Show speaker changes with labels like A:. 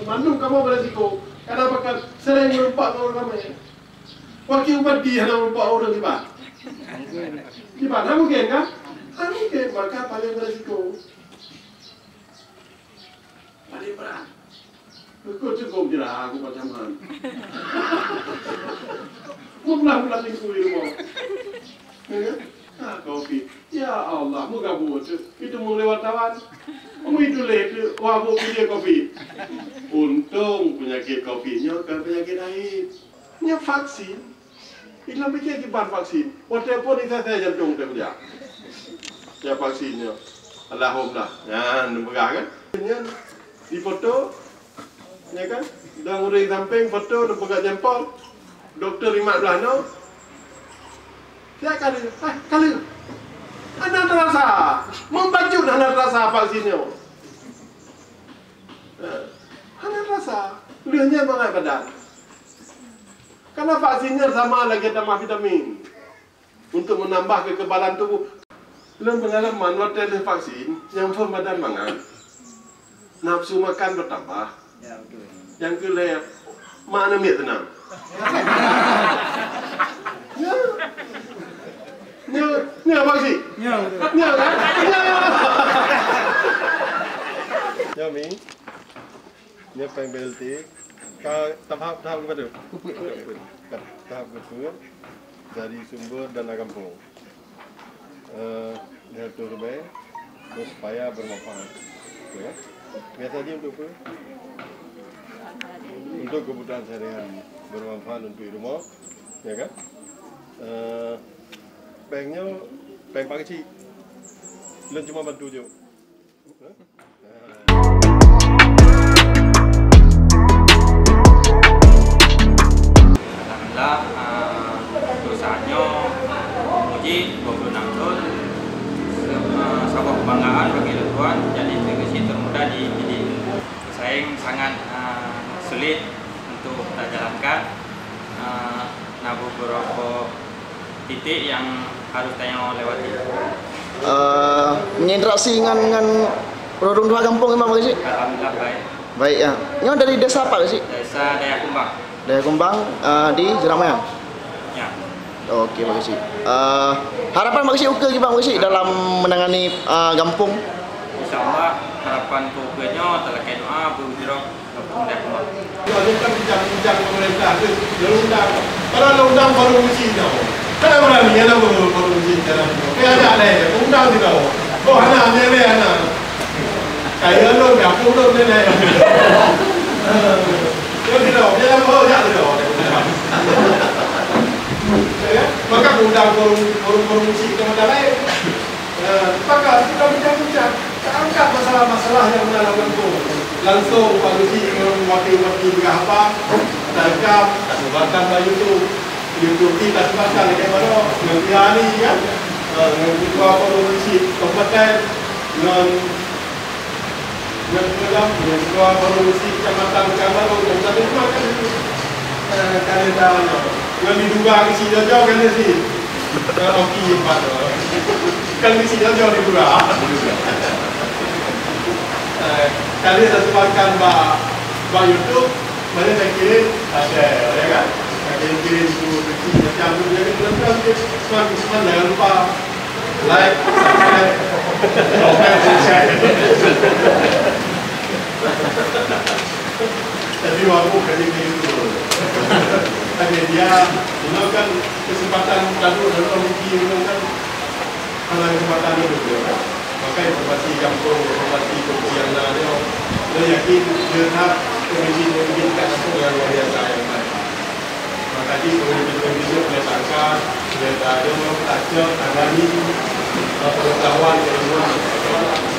A: Mandu kamu beresiko karena bakal sering melumpak orang ramai. Wakil badi hanya melumpak orang libat. Libat, tak mungkin kan? Tak mungkin, maka paling beresiko. Paling berat. Aku cukup je lah aku pacaman. Mula-mula tinggal di rumah. Kopi. Ya Allah, mu gabut. Itu mu lewat tawan. Mu itu lewat. Wah, mu pilih kopi. Untung penyakit kopinya kan penyakit air. Nya vaksin. Ilah pikir kiban vaksin. Walaupun itu saya jantung tak kerja. Ya vaksinnya. Alhamdulillah. Ya, nampak kan? Di foto, ya kan? Dan uring samping foto, nampak jempol. Doktor Imat Belano. Saya kali anak terasa membaca anak terasa vaksinnya. Anak terasa lihatnya bangai badan. Karena vaksinnya sama lagi tambah vitamin untuk menambah kekebalan tubuh. Dalam pengalaman waktu vaksin yang form badan mangan, nafsu makan bertambah. Yang kelep mana miat tenang. Nya apa sih? Nya kan? Nya mi. Nya peng belti. Tahap apa tu? Tahap kedua dari sumber dana kampung. Dia tu lebih supaya bermanfaat. Ya. Biasa dia untuk apa? Untuk kebutuhan sehari-hari, bermanfaat untuk rumah, ya kan? Pengnya peng pakcik, belum cuma bantu je.
B: Alhamdulillah, perusahaannya memuji 26 tahun, sebuah kebanggaan bagi Tuan, jadi teknisi termuda di BIDI. Bersaing sangat sulit untuk kita jalankan. Nah, beberapa titik yang harus tanya lewati.
C: Interaksi dengan orang tua kampung memang bagus sih.
B: Alhamdulillah baik.
C: Baik ya. Ini dari desa apa sih?
B: Desa Daya Kumbang.
C: Daya Kumbang di Jeramaian.
B: Ya.
C: Oke bagus sih. Harapan bagus sih uke gimana bagus sih dalam menangani kampung.
B: Insyaallah harapan pokoknya terkait doa berujung kampung Daya Kumbang.
A: Kalau kan bincang pemerintah itu undang. Kalau undang baru mestinya. Kalau orang ni ada baru mesti jalan. Kayak ada leh, undang juga. Oh, anak ni anak. Kayak lo kampung lo ni. Dia tidak, dia baru jadi lo. Maka undang baru mesti kemudian lain. Maka kita bincang-bincang. Angkat masalah-masalah yang dalam kampung. Langsung Pak Lucy wakil-wakil berapa, tangkap, sebabkan Pak YouTube kita sebabkan bagaimana mengiani kan, membuka polisi kompeten, dengan membuka polisi kecamatan Kamaro dan sebagainya kan itu kaledanya. Dengan diduga isi jauh kan sih, okey pada, kalau isi jauh diduga. Kali saya sebutkan bah YouTube, mana saya kirim ada, ya kan? Saya kirim itu macam tu, jadi mudah-mudahan semua jangan lupa like, subscribe, komen, dan share. Jadi waktu kali itu, ada dia gunakan kesempatan lalu gunakan karena kesempatan itu. Maka informasi kampung, informasi yang ada, saya yakin dia pemimpin kampung yang luar biasa yang baik. Maka di pemimpin boleh sangka, boleh ada, tajam, tangani, pengetahuan yang luar biasa.